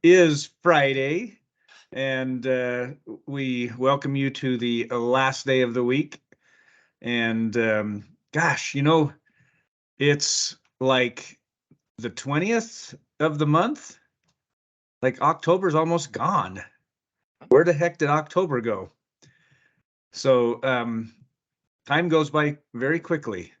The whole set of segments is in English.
is Friday, and we welcome you to the last day of the week. And gosh, it's like the 20th of the month. Like October's almost gone. Where the heck did October go? So time goes by very quickly,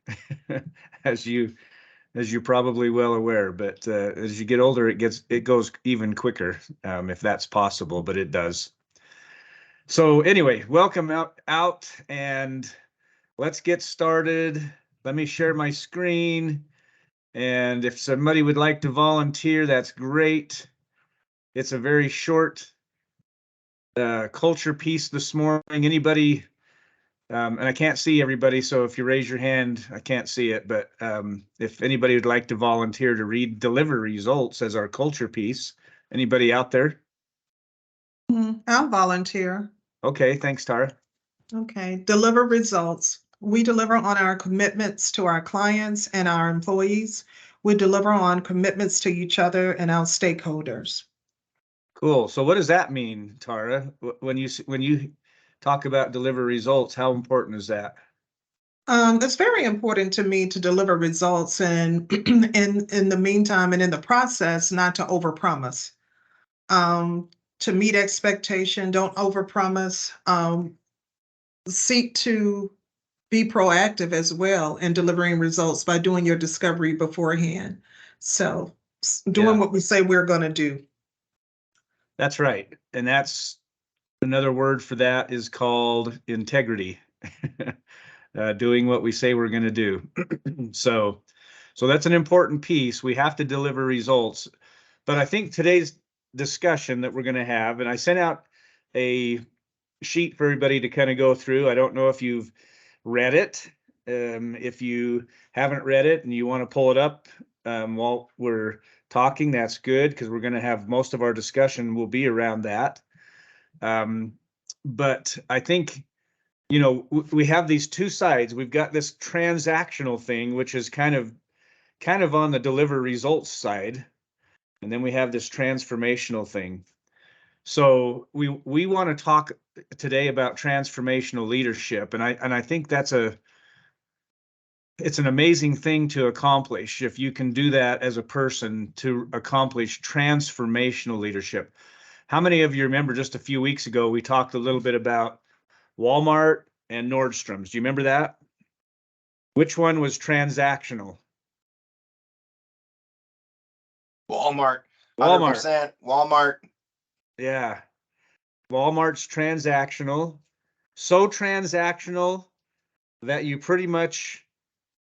as you're probably well aware. But as you get older, it goes even quicker, if that's possible, but it does. So anyway, welcome out, and let's get started. Let me share my screen, and if somebody would like to volunteer, that's great. It's a very short culture piece this morning. Anybody? And I can't see everybody, so if you raise your hand, I can't see it. But if anybody would like to volunteer to read Deliver Results as our culture piece, anybody out there? I'll volunteer. Okay, thanks, Tara. Okay, deliver results. We deliver on our commitments to our clients and our employees. We deliver on commitments to each other and our stakeholders. Cool. So what does that mean, Tara? When you talk about deliver results, how important is that? It's very important to me to deliver results and in the meantime and in the process, not to overpromise. To meet expectation, don't overpromise. Seek to be proactive as well in delivering results by doing your discovery beforehand. So doing Yeah. what we say we're going to do. That's right. And that's another word for that is called integrity. Doing what we say we're going to do. So that's an important piece. We have to deliver results. But I think today's discussion that we're going to have, and I sent out a sheet for everybody to kind of go through. I don't know if you've read it. If you haven't read it and you want to pull it up while we're talking, that's good, because we're going to have most of our discussion will be around that. But I think, we have these two sides. We've got this transactional thing, which is kind of on the deliver results side. And then we have this transformational thing. So we want to talk today about transformational leadership. And I think it's an amazing thing to accomplish if you can do that as a person, to accomplish transformational leadership. How many of you remember just a few weeks ago, we talked a little bit about Walmart and Nordstrom's? Do you remember that? Which one was transactional? Walmart. Walmart. 100% Walmart. Yeah. Walmart's transactional. So transactional that you pretty much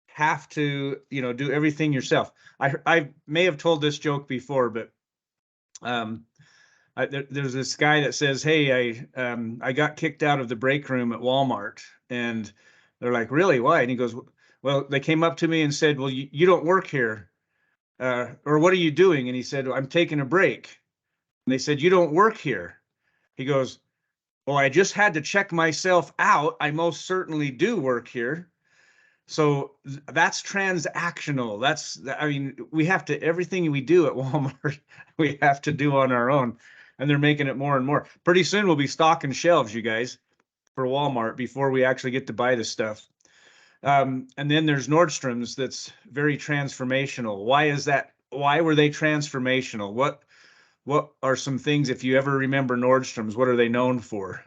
have to, do everything yourself. I may have told this joke before, but there's this guy that says, "Hey, I got kicked out of the break room at Walmart," and they're like, "Really? Why?" And he goes, "Well, they came up to me and said, 'Well, you don't work here, or what are you doing?' And he said, 'I'm taking a break.' And they said, 'You don't work here.' He goes, 'Well, I just had to check myself out. I most certainly do work here.'" So that's transactional. We have to, everything we do at Walmart, we have to do on our own. And they're making it more and more. Pretty soon we'll be stocking shelves, you guys, for Walmart before we actually get to buy this stuff. And then there's Nordstrom's, that's very transformational. Why is that? Why were they transformational? What are some things, if you ever remember Nordstrom's, what are they known for?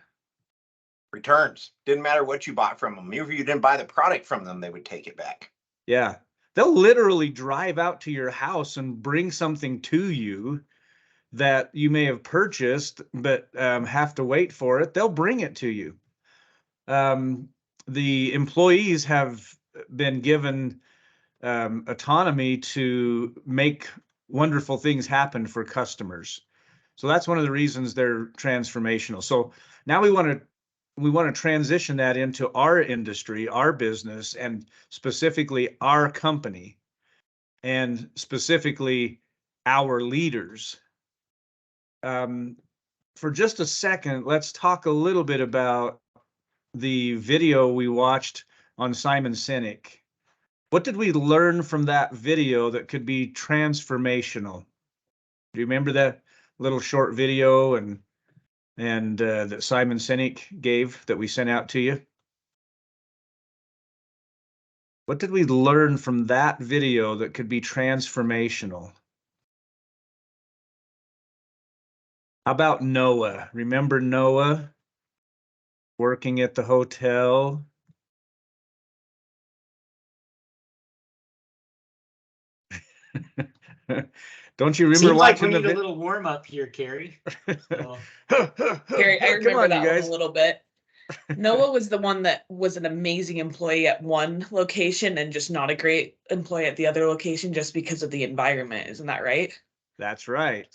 Returns. Didn't matter what you bought from them. If you didn't buy the product from them, they would take it back. Yeah. They'll literally drive out to your house and bring something to you that you may have purchased, but have to wait for it. They'll bring it to you. The employees have been given autonomy to make wonderful things happen for customers. So that's one of the reasons they're transformational. So now we want to transition that into our industry, our business, and specifically our company, and specifically our leaders. For just a second, let's talk a little bit about the video we watched on Simon Sinek. What did we learn from that video that could be transformational? Do you remember little short video and that Simon Sinek gave that we sent out to you? What did we learn from that video that could be transformational? How about Noah? Remember Noah working at the hotel? Don't you remember Seems like we watching the need a video? little warm up here, Carrie. So, Carrie, I Come remember on, you that one guys. a little bit. Noah was the one that was an amazing employee at one location and just not a great employee at the other location just because of the environment. Isn't that right? That's right.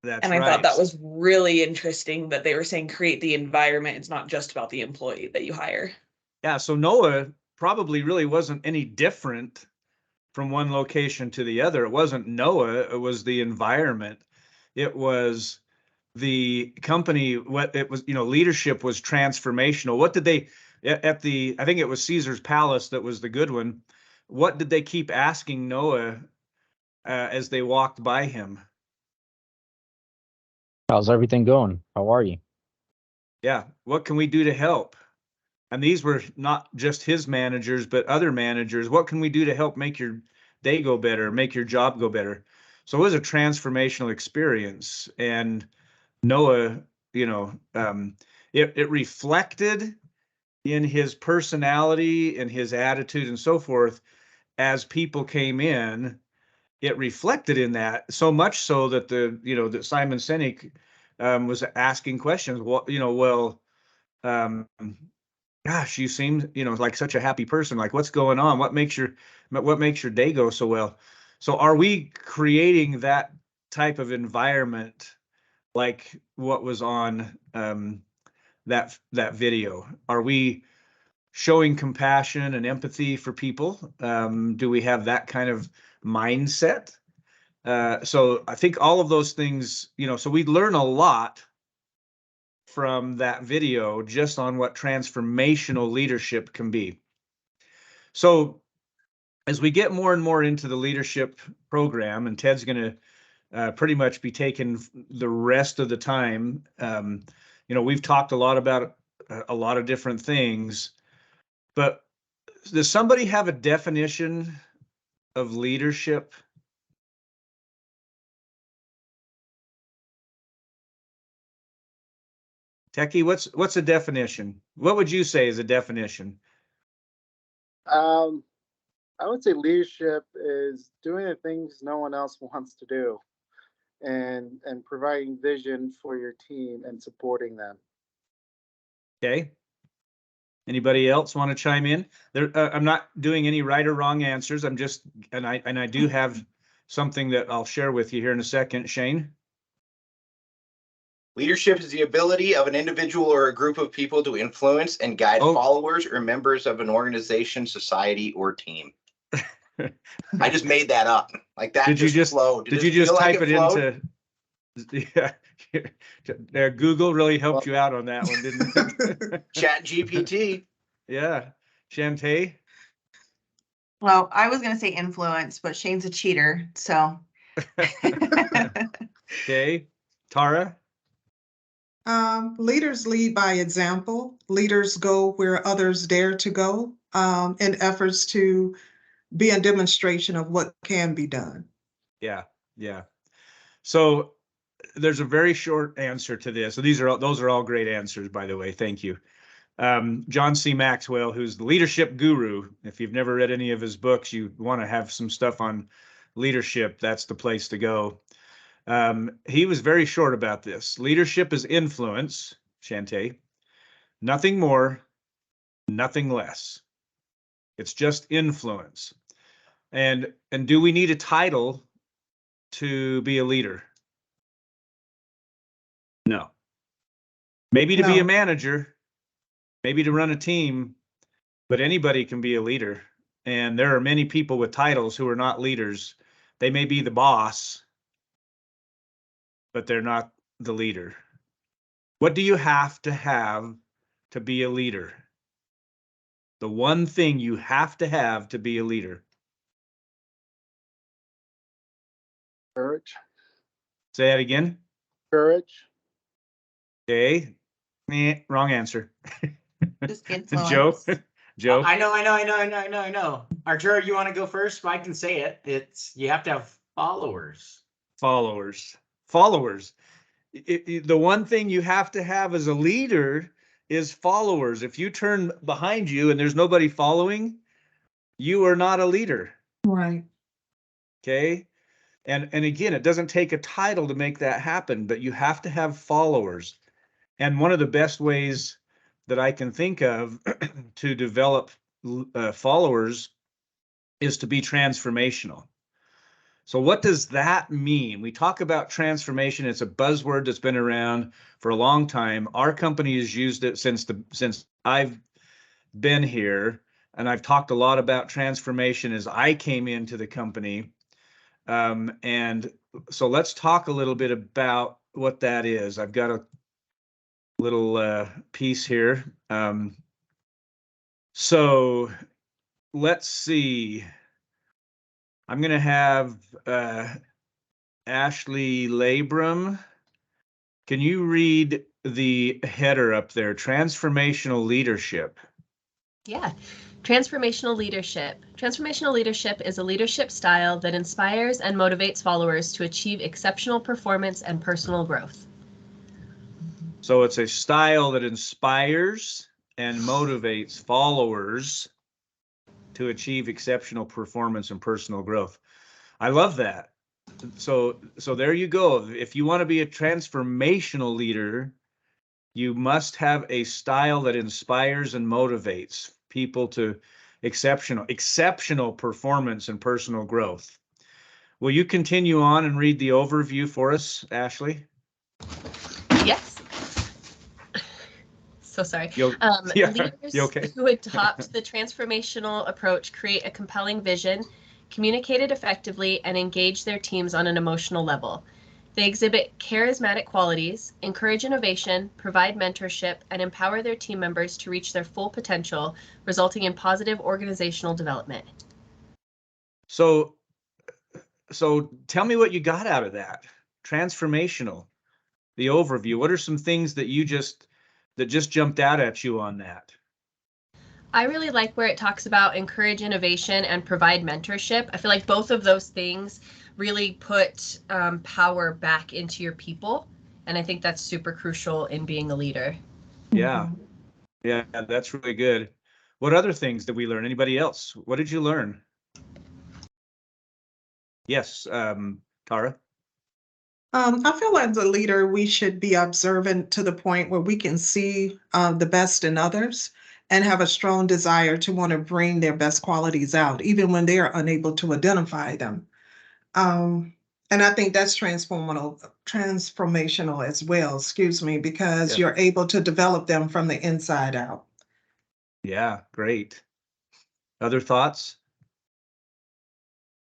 That's And I right. thought that was really interesting that they were saying create the environment. It's not just about the employee that you hire. Yeah, so Noah probably really wasn't any different from one location to the other. It wasn't Noah, it was the environment. It was the company, what it was, leadership was transformational. What did they at the, I think it was Caesar's Palace that was the good one. What did they keep asking Noah as they walked by him? How's everything going? How are you? Yeah, what can we do to help? And these were not just his managers, but other managers. What can we do to help make your day go better, make your job go better? So it was a transformational experience. And Noah, it reflected in his personality and his attitude and so forth. As people came in, it reflected in that, so much so that that Simon Sinek was asking questions. Um, gosh, you seem, like such a happy person. Like, what's going on? What makes your day go so well? So are we creating that type of environment like what was on that video? Are we showing compassion and empathy for people? Do we have that kind of mindset? So I think all of those things, so we learn a lot from that video just on what transformational leadership can be. So as we get more and more into the leadership program, and Ted's going to pretty much be taking the rest of the time, we've talked a lot about a lot of different things, but does somebody have a definition of leadership? Techie, what's a definition? What would you say is a definition? I would say leadership is doing the things no one else wants to do, and providing vision for your team and supporting them. Okay. Anybody else want to chime in? I'm not doing any right or wrong answers. I'm just, and I do have something that I'll share with you here in a second. Shane? Leadership is the ability of an individual or a group of people to influence and guide followers or members of an organization, society, or team. I just made that up. Like that. Did you just flow? Did you just type it into? Yeah. Google really helped you out on that one, didn't it? Chat GPT. Yeah. Shantae? Well, I was going to say influence, but Shane's a cheater, so. Okay. Tara? Leaders lead by example. Leaders go where others dare to go, in efforts to be a demonstration of what can be done. Yeah. Yeah. So there's a very short answer to this. So those are all great answers, by the way. Thank you. John C. Maxwell, who's the leadership guru. If you've never read any of his books, you want to have some stuff on leadership, that's the place to go. He was very short about this. Leadership is influence, Shantae. Nothing more, nothing less. It's just influence. And do we need a title to be a leader? No. Maybe to be a manager, maybe to run a team, but anybody can be a leader. And there are many people with titles who are not leaders. They may be the boss, but they're not the leader. What do you have to be a leader? The one thing you have to be a leader. Courage. Say that again. Courage. Okay. Wrong answer. Just Joe? influence. Joe? I know. Arturo, you want to go first? I can say it. It's you have to have followers. Followers. The one thing you have to have as a leader is followers. If you turn behind you and there's nobody following, you are not a leader. Right. Okay. And again, it doesn't take a title to make that happen, but you have to have followers. And one of the best ways that I can think of to develop followers is to be transformational. So what does that mean? We talk about transformation. It's a buzzword that's been around for a long time. Our company has used it since I've been here, and I've talked a lot about transformation as I came into the company. And so let's talk a little bit about what that is. I've got a little piece here. So let's see. I'm going to have Ashley Labrum. Can you read the header up there? Transformational leadership. Yeah. Transformational leadership. Transformational leadership is a leadership style that inspires and motivates followers to achieve exceptional performance and personal growth. So it's a style that inspires and motivates followers to achieve exceptional performance and personal growth. I love that. So there you go. If you want to be a transformational leader, you must have a style that inspires and motivates people to exceptional performance and personal growth. Will you continue on and read the overview for us, Ashley? Yes. So sorry. Yeah, leaders okay? who adopt the transformational approach create a compelling vision, communicate it effectively, and engage their teams on an emotional level. They exhibit charismatic qualities, encourage innovation, provide mentorship, and empower their team members to reach their full potential, resulting in positive organizational development. So tell me what you got out of that. Transformational, the overview. What are some things that just jumped out at you on that? I really like where it talks about encourage innovation and provide mentorship. I feel like both of those things really put power back into your people. And I think that's super crucial in being a leader. Yeah. Yeah, that's really good. What other things did we learn? Anybody else? What did you learn? Yes, Tara. I feel as a leader, we should be observant to the point where we can see the best in others and have a strong desire to want to bring their best qualities out, even when they are unable to identify them. And I think that's transformational as well, excuse me, because you're able to develop them from the inside out. Yeah, great. Other thoughts?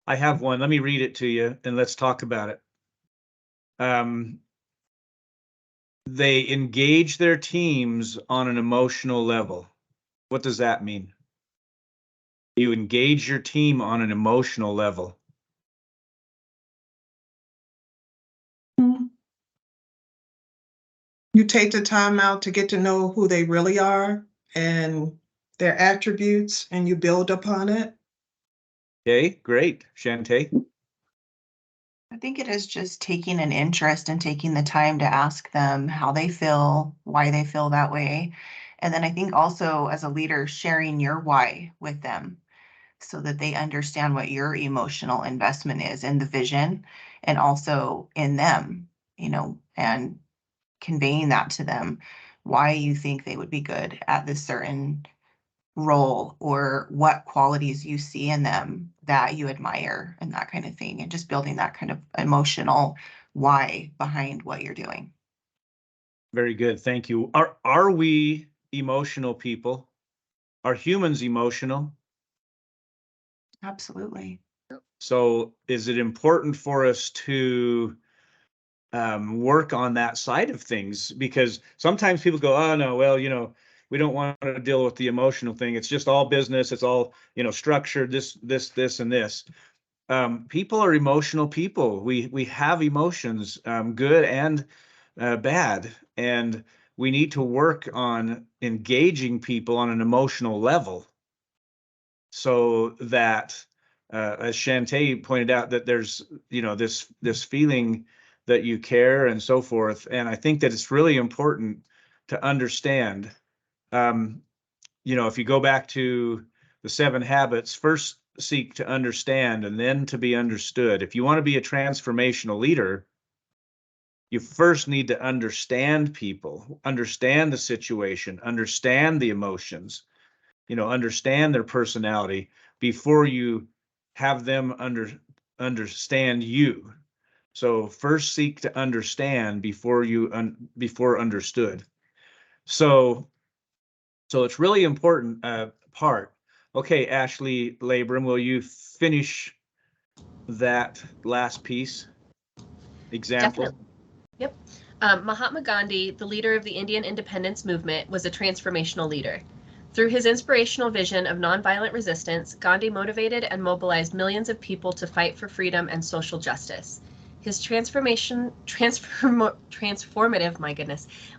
I have one. Let me read it to you and let's talk about it. They engage their teams on an emotional level. What does that mean? You engage your team on an emotional level. You take the time out to get to know who they really are and their attributes, and you build upon it. Okay, great. Shantae? I think it is just taking an interest and taking the time to ask them how they feel, why they feel that way. And then I think also as a leader, sharing your why with them so that they understand what your emotional investment is in the vision and also in them, and conveying that to them, why you think they would be good at this certain role or what qualities you see in them that you admire and that kind of thing, and just building that kind of emotional why behind what you're doing. Very good. Thank you. Are we emotional people? Are humans emotional? Absolutely. So is it important for us to work on that side of things? Because sometimes people go, oh no, well, we don't want to deal with the emotional thing. It's just all business. It's all, structured, this, and this. People are emotional people. We have emotions, good and bad. And we need to work on engaging people on an emotional level so that, as Shantae pointed out, that there's, this feeling that you care and so forth. And I think that it's really important to understand, if you go back to the 7 habits, first seek to understand and then to be understood. If you want to be a transformational leader, you first need to understand people, understand the situation, understand the emotions, understand their personality before you have them understand you. So first seek to understand before before understood. So it's really important part. Okay, Ashley Labram, will you finish that last piece? Example. Definitely. Yep. Mahatma Gandhi, the leader of the Indian independence movement, was a transformational leader. Through his inspirational vision of nonviolent resistance, Gandhi motivated and mobilized millions of people to fight for freedom and social justice. His transformative,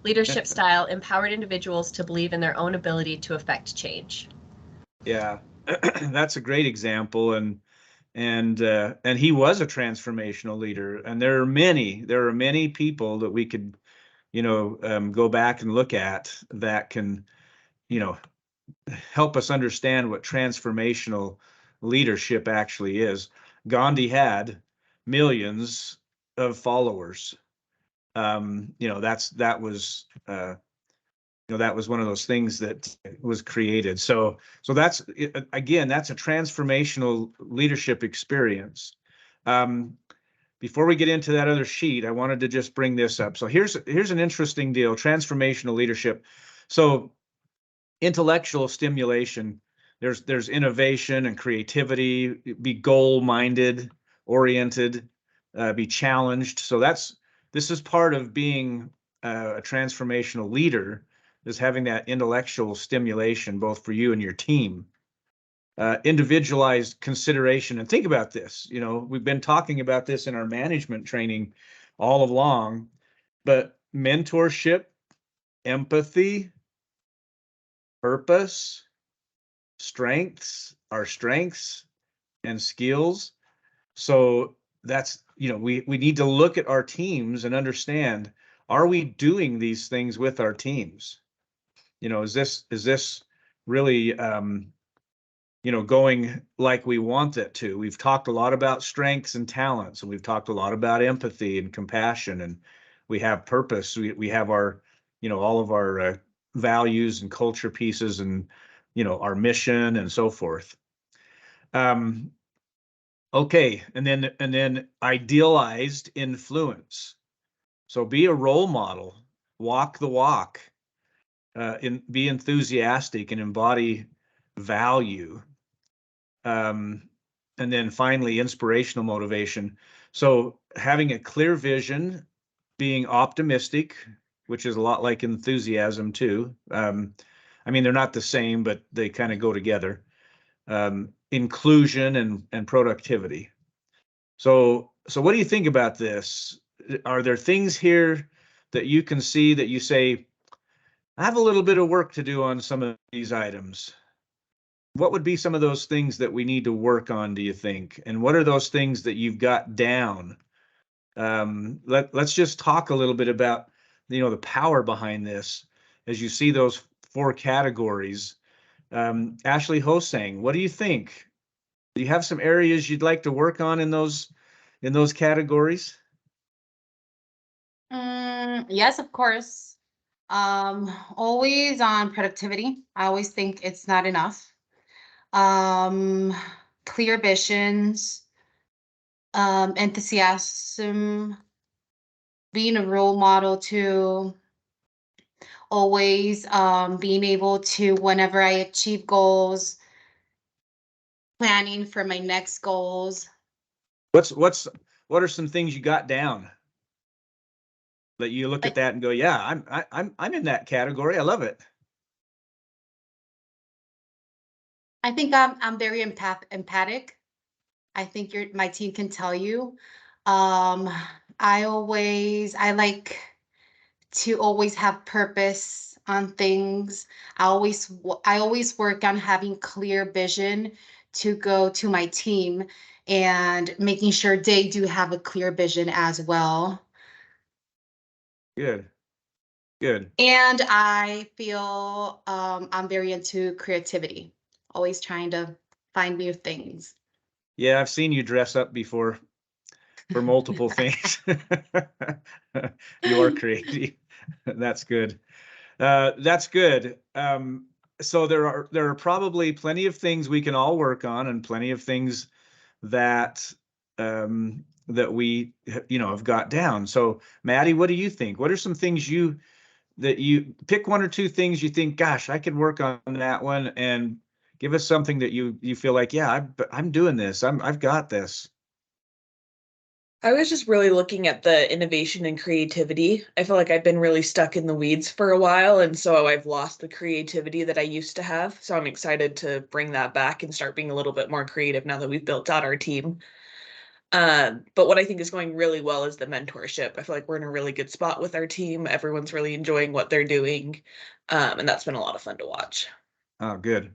leadership style empowered individuals to believe in their own ability to affect change. Yeah, that's a great example, and he was a transformational leader. And there are many people that we could, go back and look at that can, help us understand what transformational leadership actually is. Gandhi had millions of followers. That was one of those things that was created. So that's, again, that's a transformational leadership experience. Before we get into that other sheet, I wanted to just bring this up. So here's an interesting deal: transformational leadership. So intellectual stimulation, there's innovation and creativity, be goal-minded, oriented, be challenged. So this is part of being a transformational leader, is having that intellectual stimulation both for you and your team. Individualized consideration. And think about this, we've been talking about this in our management training all along, but mentorship, empathy, purpose, our strengths and skills. So that's, we need to look at our teams and understand, are we doing these things with our teams? Is this really, going like we want it to? We've talked a lot about strengths and talents, and we've talked a lot about empathy and compassion, and we have purpose. We have our, all of our values and culture pieces, and, our mission and so forth. Okay, and then idealized influence. So be a role model, walk the walk, be enthusiastic and embody value. And then finally, inspirational motivation. So having a clear vision, being optimistic, which is a lot like enthusiasm too. They're not the same, but they kind of go together. Inclusion and productivity. So what do you think about this? Are there things here that you can see that you say, I have a little bit of work to do on some of these items? What would be some of those things that we need to work on, do you think? And what are those things that you've got down? Let's just talk a little bit about, the power behind this as you see those 4 categories. Ashley Hosang, what do you think? Do you have some areas you'd like to work on in those categories? Yes, of course. Always on productivity. I always think it's not enough. Clear visions, enthusiasm, being a role model to always being able to, whenever I achieve goals, planning for my next goals. What are some things you got down that you look at that and go, yeah, I'm in that category. I love it. I think I'm very empathic. I think my team can tell you. I like to always have purpose on things. I always work on having clear vision to go to my team and making sure they do have a clear vision as well. Good. Good. And I feel I'm very into creativity, always trying to find new things. Yeah, I've seen you dress up before for multiple things. You are creative. That's good. That's good. So there are probably plenty of things we can all work on, and plenty of things that that we have got down. So Maddie, what do you think? What are some things that you pick, one or two things you think, gosh, I could work on that one, and give us something that you feel like, yeah, I'm doing this. I've got this. I was just really looking at the innovation and creativity. I feel like I've been really stuck in the weeds for a while, and so I've lost the creativity that I used to have. So I'm excited to bring that back and start being a little bit more creative now that we've built out our team. But what I think is going really well is the mentorship. I feel like we're in a really good spot with our team. Everyone's really enjoying what they're doing. And that's been a lot of fun to watch. Oh, good.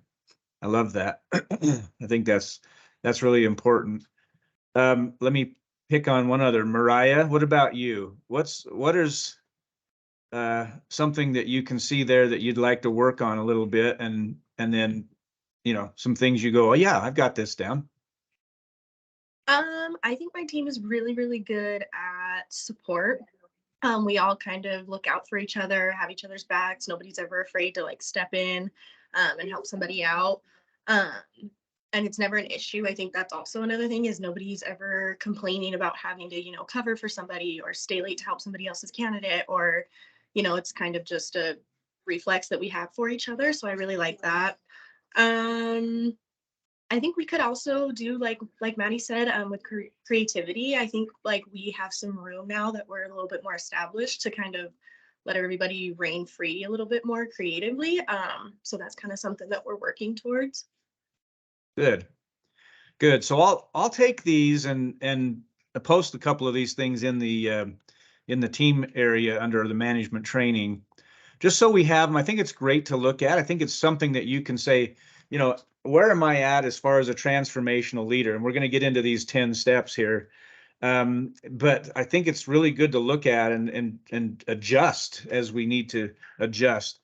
I love that. I think that's really important. Let me pick on one other. Mariah, what about you? What is something that you can see there that you'd like to work on a little bit, and then some things you go, oh yeah, I've got this down. I think my team is really, really good at support. We all kind of look out for each other, have each other's backs. Nobody's ever afraid to like step in and help somebody out. And it's never an issue. I think that's also another thing, is nobody's ever complaining about having to, cover for somebody or stay late to help somebody else's candidate, or, it's kind of just a reflex that we have for each other. So I really like that. I think we could also do like Maddie said, with creativity. I think like we have some room now that we're a little bit more established to kind of let everybody reign free a little bit more creatively. So that's kind of something that we're working towards. Good. Good. So I'll take these and post a couple of these things in the team area under the management training, just so we have them. I think it's great to look at. I think it's something that you can say, where am I at as far as a transformational leader? And we're going to get into these 10 steps here. But I think it's really good to look at and adjust as we need to adjust.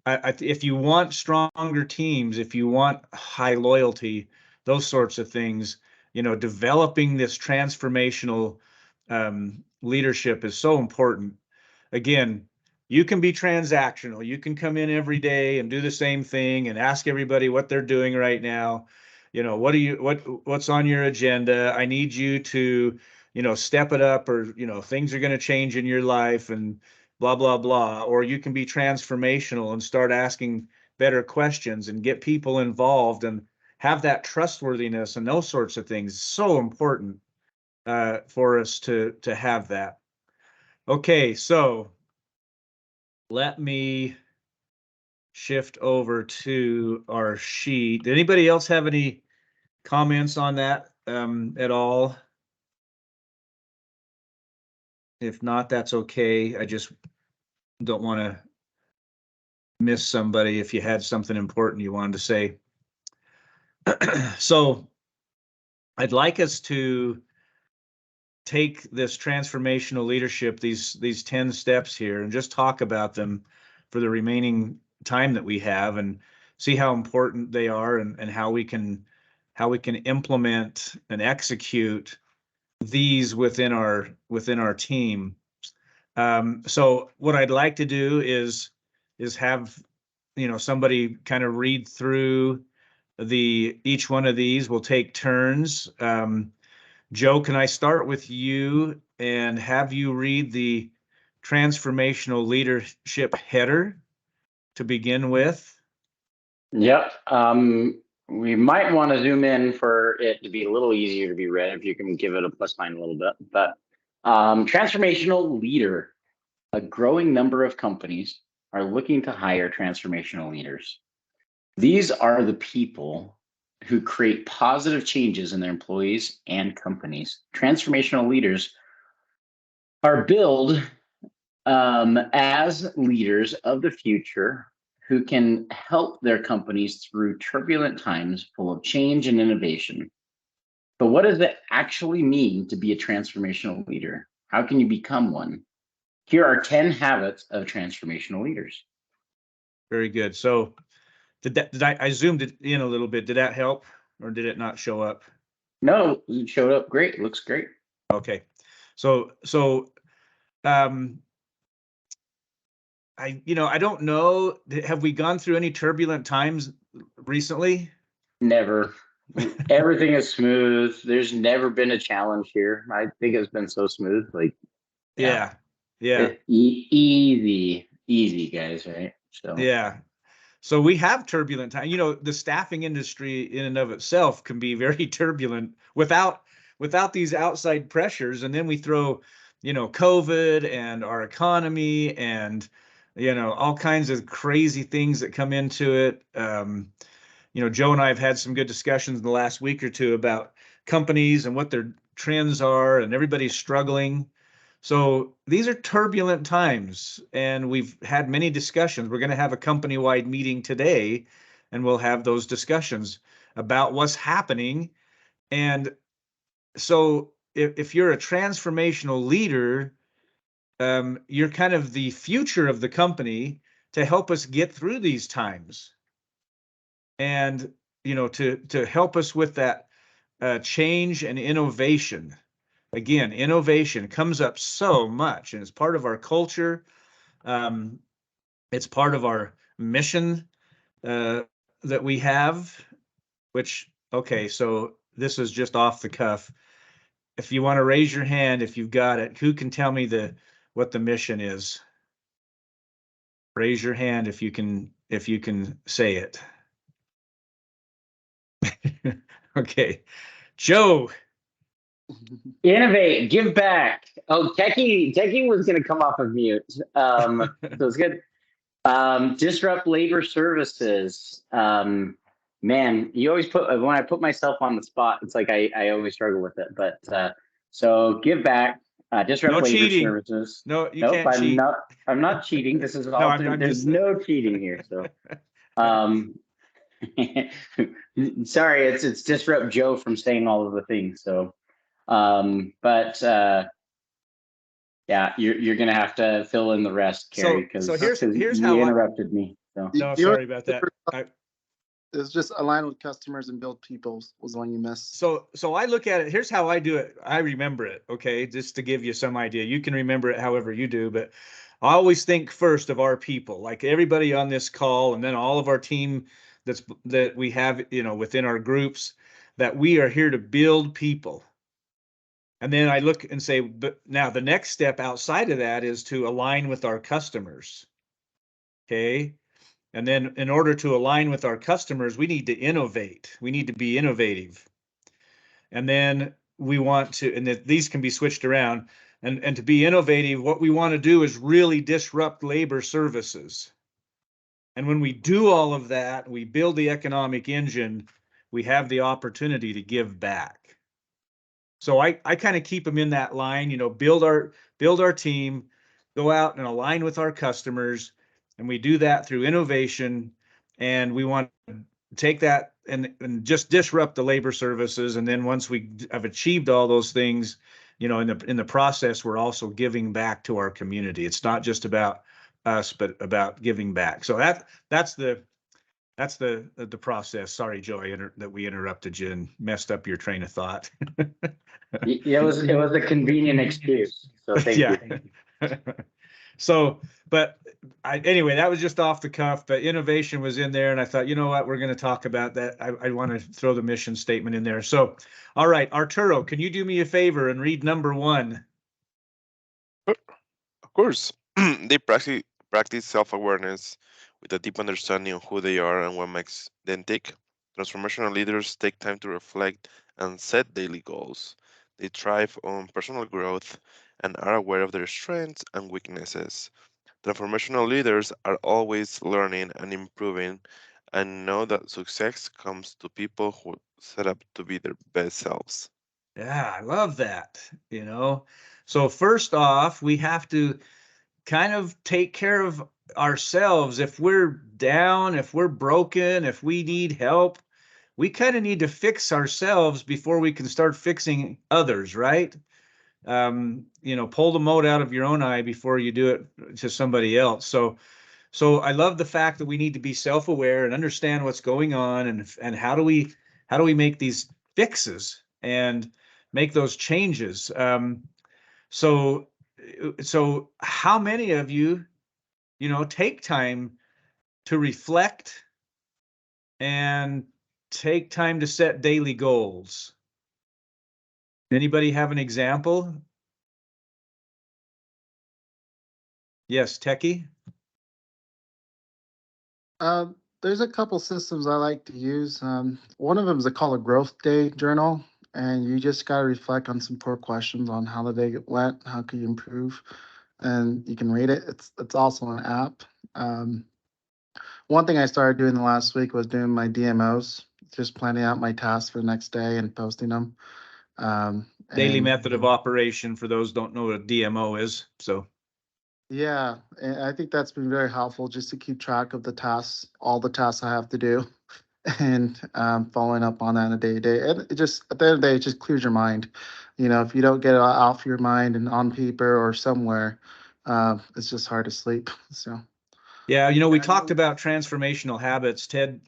If you want stronger teams, if you want high loyalty, those sorts of things, developing this transformational leadership is so important. Again, you can be transactional. You can come in every day and do the same thing and ask everybody what they're doing right now. What's on your agenda? I need you to, step it up, or, things are going to change in your life, and blah, blah, blah. Or you can be transformational and start asking better questions and get people involved and have that trustworthiness and those sorts of things. So important for us to have that. Okay, so let me shift over to our sheet. Did anybody else have any comments on that at all? If not, that's okay. I just don't want to miss somebody if you had something important you wanted to say. So I'd like us to take this transformational leadership, these 10 steps here, and just talk about them for the remaining time that we have, and see how important they are, and how we can implement and execute these within our team. So what I'd like to do is have somebody kind of read through each one of these. We'll take turns. Joe, can I start with you and have you read the transformational leadership header to begin with? Yep. We might want to zoom in for it to be a little easier to be read, if you can give it a plus sign a little bit. But transformational leader, a growing number of companies are looking to hire transformational leaders. These are the people who create positive changes in their employees and companies. Transformational leaders are billed As leaders of the future who can help their companies through turbulent times full of change and innovation. But what does it actually mean to be a transformational leader? How can you become one? Here are 10 habits of transformational leaders. Very good. So I zoomed it in a little bit. Did that help or did it not show up? No, it showed up great. It looks great. Okay. So I don't know. Have we gone through any turbulent times recently? Never. Everything is smooth. There's never been a challenge here. I think it's been so smooth. Like, yeah. Easy, guys, right? So yeah. So we have turbulent time. The staffing industry in and of itself can be very turbulent without these outside pressures. And then we throw, COVID and our economy and, all kinds of crazy things that come into it. Joe and I have had some good discussions in the last week or two about companies and what their trends are, and everybody's struggling. So these are turbulent times, and we've had many discussions. We're going to have a company-wide meeting today, and we'll have those discussions about what's happening. And so if you're a transformational leader, you're kind of the future of the company to help us get through these times. And, to help us with that change and innovation. Again, innovation comes up so much, and it's part of our culture. It's part of our mission that we have, which, okay, so this is just off the cuff. If you want to raise your hand, if you've got it, who can tell me what the mission is? Raise your hand if you can say it. Okay, Joe. Innovate, give back. Oh, Techie was going to come off of mute. So it's good. Disrupt labor services. Man, you always when I put myself on the spot, it's like I always struggle with it. But so give back, disrupt labor cheating. services. No, you can't cheat. I'm not cheating. This is all. There's no cheating here. So, sorry, it's disrupt Joe from saying all of the things. So, but yeah, you're gonna have to fill in the rest, Carrie, because here's you how interrupted me. So no, sorry about that. It's just align with customers and build people was the one you missed. So I look at it. Here's how I do it. I remember it. Okay, just to give you some idea. You can remember it however you do, but I always think first of our people, like everybody on this call, and then all of our team that we have, within our groups, that we are here to build people. And then I look and say, but now the next step outside of that is to align with our customers. Okay. And then in order to align with our customers, we need to innovate. We need to be innovative. And then we want to, and these can be switched around. And to be innovative, what we want to do is really disrupt labor services. And when we do all of that, we build the economic engine, we have the opportunity to give back. So I kind of keep them in that line, build our team, go out and align with our customers, and we do that through innovation. And we want to take that and just disrupt the labor services. And then once we have achieved all those things, in the process, we're also giving back to our community. It's not just about us, but about giving back. So that's the process. Sorry, Joey, that we interrupted you and messed up your train of thought. It was a convenient excuse. So thank you. So, but anyway, that was just off the cuff, but innovation was in there. And I thought, you know what, we're going to talk about that. I want to throw the mission statement in there. So, all right, Arturo, can you do me a favor and read number 1? Of course. They practice self-awareness with a deep understanding of who they are and what makes them tick. Transformational leaders take time to reflect and set daily goals. They thrive on personal growth and are aware of their strengths and weaknesses. Transformational leaders are always learning and improving and know that success comes to people who set up to be their best selves. Yeah, I love that. So first off, we have to kind of take care of ourselves. If we're down, if we're broken, if we need help, we kind of need to fix ourselves before we can start fixing others, right? Pull the mote out of your own eye before you do it to somebody else. So I love the fact that we need to be self-aware and understand what's going on, and how do we make these fixes and make those changes. So how many of you, take time to reflect and take time to set daily goals? Anybody have an example? Yes, Techie? There's a couple systems I like to use. One of them is called a growth day journal, and you just got to reflect on some core questions on how the day went, how can you improve, and you can rate it. It's also an app. One thing I started doing the last week was doing my DMOs, just planning out my tasks for the next day and posting them. Daily And method of operation, for those who don't know what a DMO is. So yeah, and I think that's been very helpful just to keep track of the tasks, all the tasks I have to do, and following up on that on a day to day. And it just, at the end of the day, it just clears your mind. If you don't get it off your mind and on paper or somewhere, it's just hard to sleep. So yeah, we talked about transformational habits. Ted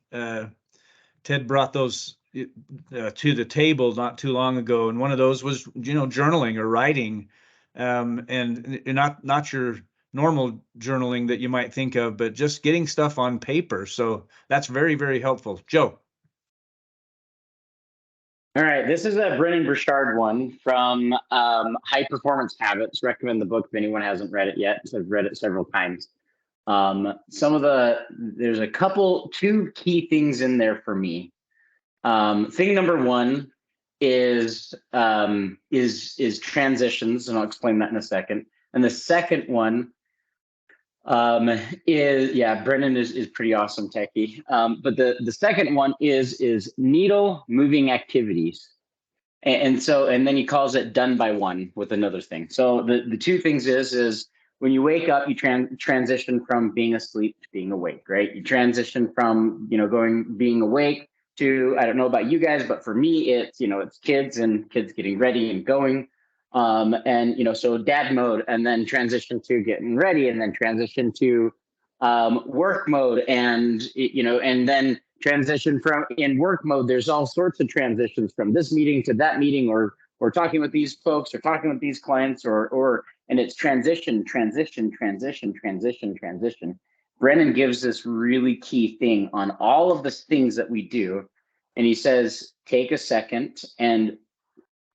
brought those to the table not too long ago, and one of those was journaling or writing, and not your normal journaling that you might think of, but just getting stuff on paper. So that's very, very helpful. Joe. All right, this is a Brennan Burchard one from High Performance Habits. Recommend the book if anyone hasn't read it yet. I've read it several times. There's two key things in there for me. Thing number one is transitions, and I'll explain that in a second. And the second one Brennan is pretty awesome techie. But the second one is needle moving activities. And then he calls it done by one with another thing. So the two things is when you wake up, you transition from being asleep to being awake, right? You transition from, being awake to, I don't know about you guys, but for me, it's kids getting ready and going. So dad mode, and then transition to getting ready, and then transition to work mode, and then transition from in work mode. There's all sorts of transitions from this meeting to that meeting, or talking with these folks, or talking with these clients, and it's transition. Brennan gives this really key thing on all of the things that we do, and he says, take a second, and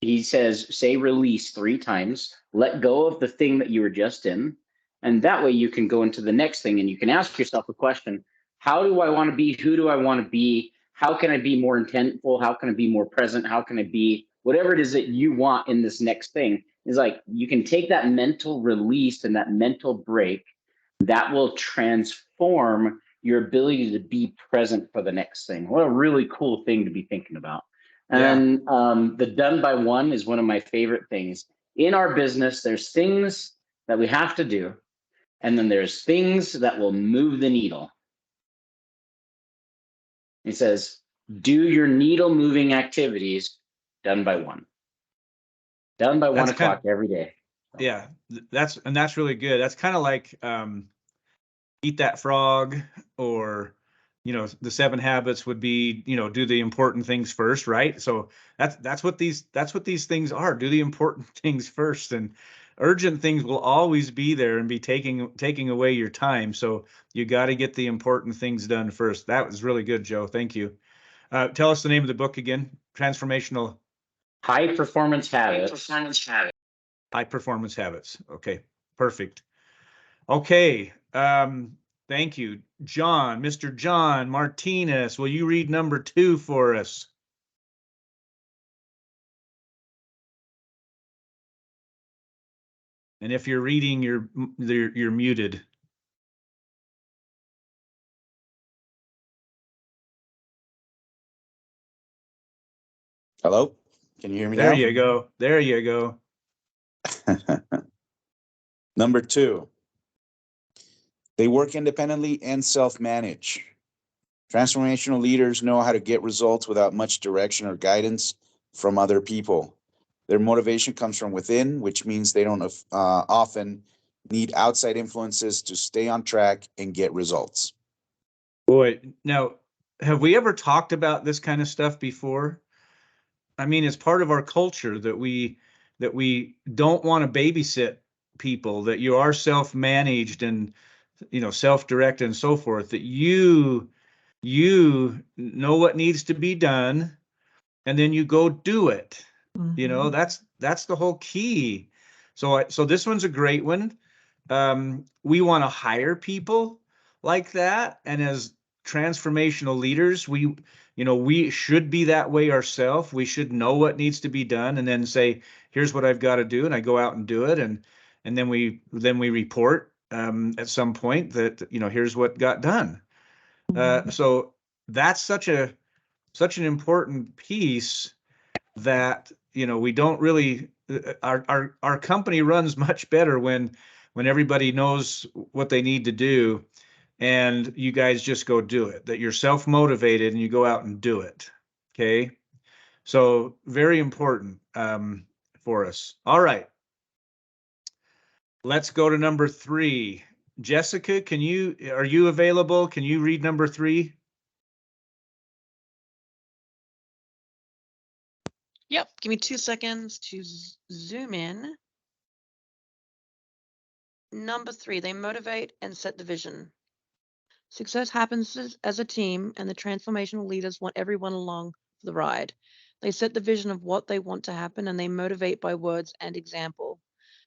he says, say release 3 times, let go of the thing that you were just in, and that way you can go into the next thing, and you can ask yourself a question: how do I want to be? Who do I want to be? How can I be more intentful? How can I be more present? How can I be whatever it is that you want in this next thing? Is like, you can take that mental release and that mental break that will transform your ability to be present for the next thing. What a really cool thing to be thinking about. And then the done by one is one of my favorite things. In our business, there's things that we have to do, and then there's things that will move the needle. He says, do your needle moving activities done by one. Done by 1 o'clock every day. Yeah, that's really good. That's kind of like Eat That Frog, or the 7 habits would be, do the important things first, right? So that's what these things are. Do the important things first, and urgent things will always be there and be taking away your time. So you got to get the important things done first. That was really good, Joe. Thank you. Tell us the name of the book again. Transformational High Performance Habits. High Performance Habits. Okay, perfect. Okay, thank you. John, Mr. John Martinez, will you read number 2 for us? And if you're reading, you're muted. Hello? Can you hear me There now? you go. There you go. Number 2, They work independently and self-manage. Transformational leaders know how to get results without much direction or guidance from other people. Their motivation comes from within, which means they don't often need outside influences to stay on track and get results. Boy, now, have we ever talked about this kind of stuff before? I mean, it's part of our culture that we don't want to babysit people, that you are self-managed and, you know, self-directed and so forth, that you know what needs to be done, and then you go do it. You know, that's the whole key. So this one's a great one. We want to hire people like that, and as transformational leaders, we should be that way ourselves. We should know what needs to be done, and then say, here's what I've got to do, and I go out and do it, and then we report at some point that, you know, here's what got done. So that's such an important piece that, you know, we don't really, our company runs much better when everybody knows what they need to do, and you guys just go do it, that you're self-motivated and you go out and do it. Okay. So very important for us. All right. Let's go to number 3. Jessica, are you available? Can you read number 3? Yep, give me 2 seconds to zoom in. Number 3, they motivate and set the vision. Success happens as a team, and the transformational leaders want everyone along for the ride. They set the vision of what they want to happen, and they motivate by words and example.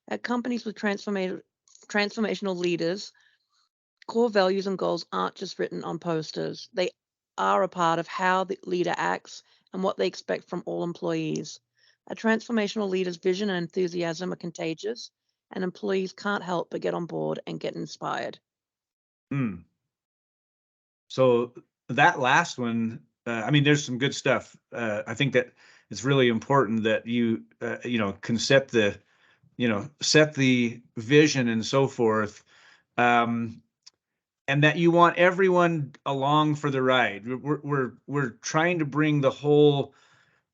At companies with transformational leaders, core values and goals aren't just written on posters. They are a part of how the leader acts and what they expect from all employees. A transformational leader's vision and enthusiasm are contagious, and employees can't help but get on board and get inspired. So that last one, I mean, there's some good stuff. I think that it's really important that you can set the vision and so forth, and that you want everyone along for the ride. We're trying to bring the whole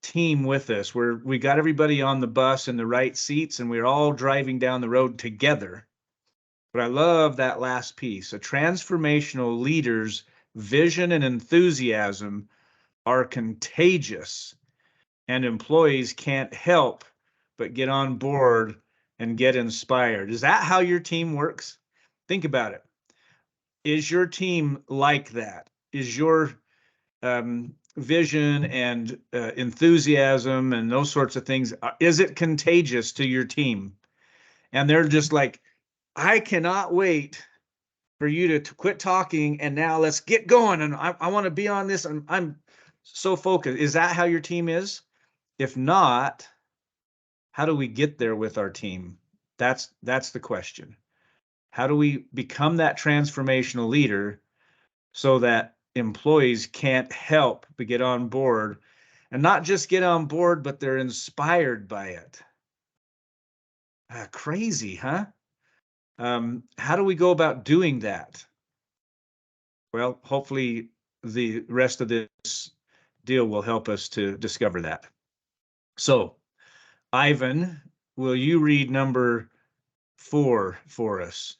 team with us. We got everybody on the bus in the right seats, and we're all driving down the road together. But I love that last piece. A transformational leader's vision and enthusiasm are contagious, and employees can't help but get on board and get inspired. Is that how your team works? Think about it. Is your team like that? Is your vision and enthusiasm and those sorts of things, is it contagious to your team? And they're just like, I cannot wait for you to quit talking, and now let's get going, and I want to be on this, and I'm so focused. Is that how your team is? If not, how do we get there with our team? That's the question. How do we become that transformational leader so that employees can't help but get on board, and not just get on board, but they're inspired by it? Crazy, huh? How do we go about doing that? Well, hopefully the rest of this deal will help us to discover that. So, Ivan, will you read number 4 for us?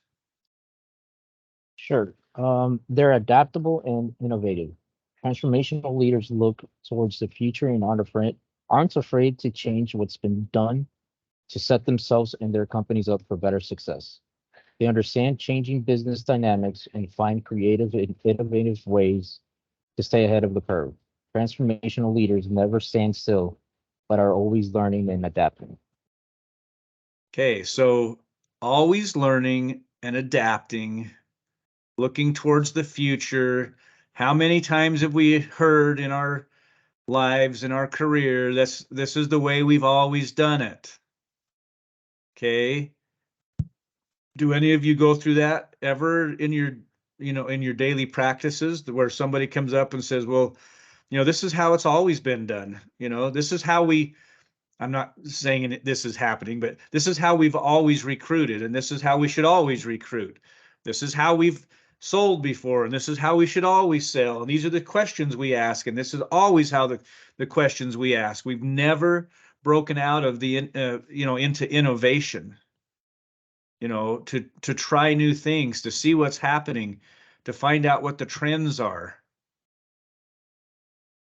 Sure. They're adaptable and innovative. Transformational leaders look towards the future and aren't afraid to change what's been done to set themselves and their companies up for better success. They understand changing business dynamics and find creative and innovative ways to stay ahead of the curve. Transformational leaders never stand still, but are always learning and adapting. Okay, so always learning and adapting, looking towards the future. How many times have we heard in our lives, in our career, this is the way we've always done it? Okay. Do any of you go through that ever in your daily practices, where somebody comes up and says, well, this is how it's always been done. This is how I'm not saying this is happening, but this is how we've always recruited, and this is how we should always recruit. This is how we've sold before, and this is how we should always sell. And these are the questions we ask, and this is always how the questions we ask. We've never broken out of the into innovation, to try new things, to see what's happening, to find out what the trends are,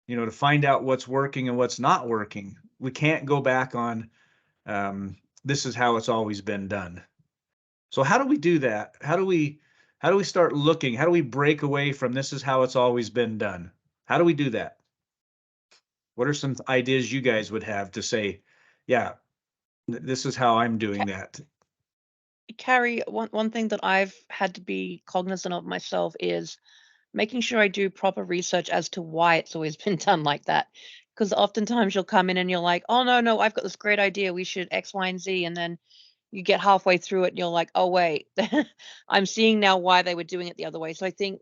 to find out what's working and what's not working. We can't go back on this is how it's always been done. So how do we do that? How do we start looking? How do we break away from this is how it's always been done? How do we do that? What are some ideas you guys would have to say, yeah, this is how I'm doing that? Carrie, one thing that I've had to be cognizant of myself is making sure I do proper research as to why it's always been done like that. Because oftentimes you'll come in and you're like, oh, no, I've got this great idea. We should X, Y, and Z. And then you get halfway through it and you're like, oh, wait, I'm seeing now why they were doing it the other way. So I think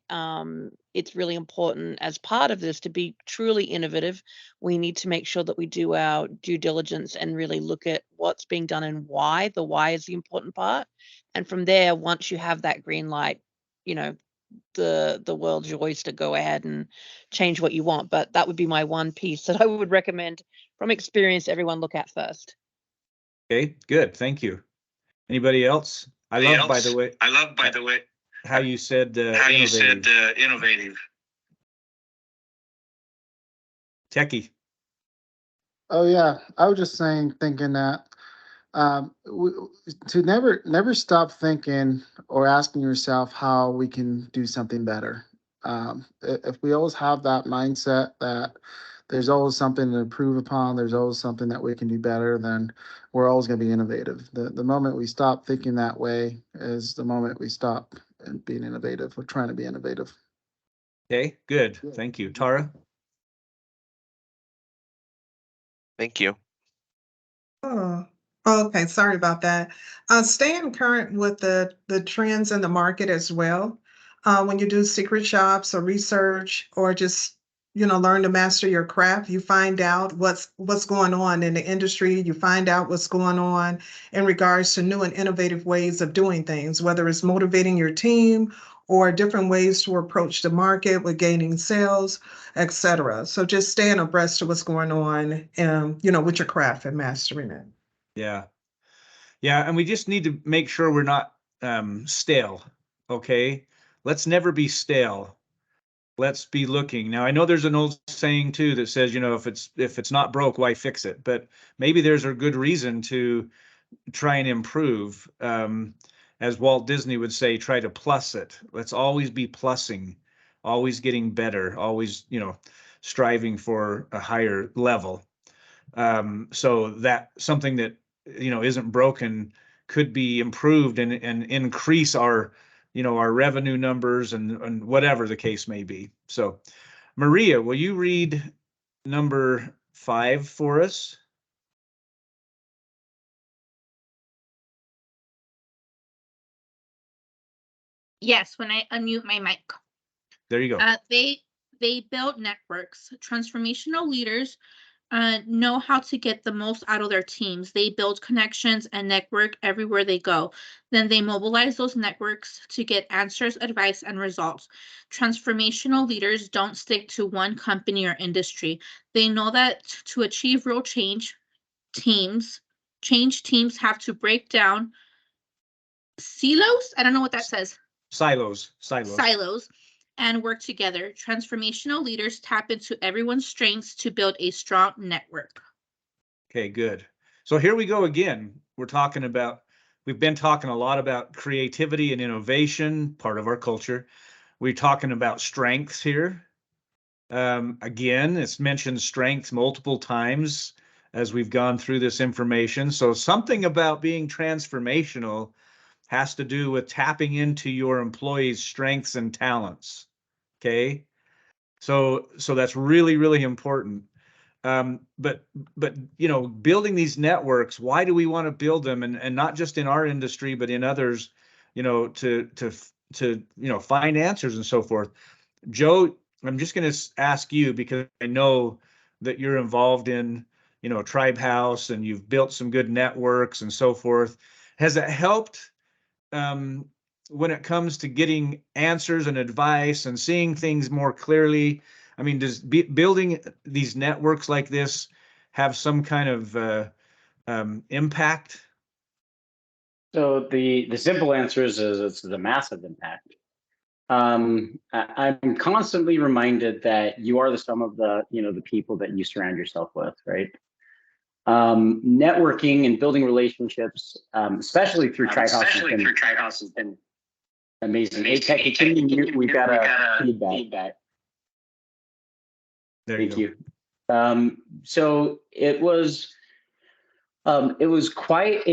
it's really important as part of this to be truly innovative. We need to make sure that we do our due diligence and really look at what's being done and why. The why is the important part. And from there, once you have that green light, the world's yours to go ahead and change what you want. But that would be my one piece that I would recommend from experience everyone look at first. Okay, good. Thank you. Anybody else? I love, by the way, how you said innovative. Techie. Oh yeah, I was just thinking that to never stop thinking or asking yourself how we can do something better. If we always have that mindset that there's always something to improve upon, there's always something that we can do better, then we're always going to be innovative. The moment we stop thinking that way is the moment we stop being innovative. We're trying to be innovative. Okay, good. Thank you. Tara? Thank you. Oh, okay. Sorry about that. Staying current with the trends in the market as well. When you do secret shops or research or just learn to master your craft, you find out what's going on in the industry. You find out what's going on in regards to new and innovative ways of doing things, whether it's motivating your team or different ways to approach the market with gaining sales, etc. So just staying abreast of what's going on, with your craft and mastering it. Yeah. Yeah, and we just need to make sure we're not stale, okay? Let's never be stale. Let's be looking. Now, I know there's an old saying too that says, if it's not broke, why fix it? But maybe there's a good reason to try and improve. As Walt Disney would say, try to plus it. Let's always be plussing, always getting better, always, striving for a higher level. So that something that isn't broken could be improved and increase our our revenue numbers and whatever the case may be. So Maria, will you read number 5 for us? Yes, when I unmute my mic. There you go. They build networks. Transformational leaders know how to get the most out of their teams. They build connections and network everywhere they go. Then they mobilize those networks to get answers, advice, and results. Transformational leaders don't stick to one company or industry. They know that to achieve real change, teams have to break down silos. I don't know what that says. Silos. And work together. Transformational leaders tap into everyone's strengths to build a strong network. Okay, good. So here we go again. We've been talking a lot about creativity and innovation, part of our culture. We're talking about strengths here. Again, it's mentioned strength multiple times as we've gone through this information. So something about being transformational has to do with tapping into your employees' strengths and talents. Okay. So that's really, really important. But building these networks, why do we want to build them? And not just in our industry, but in others, to find answers and so forth. Joe, I'm just going to ask you because I know that you're involved in, Tribe House and you've built some good networks and so forth. Has it helped when it comes to getting answers and advice and seeing things more clearly? I mean, does building these networks like this have some kind of impact? So the simple answer is it's a massive impact. I'm constantly reminded that you are the sum of the people that you surround yourself with, right? Networking and building relationships, especially through Trihouse, has been amazing. Hey, Tech, we've got a feedback. Thank you. So it was quite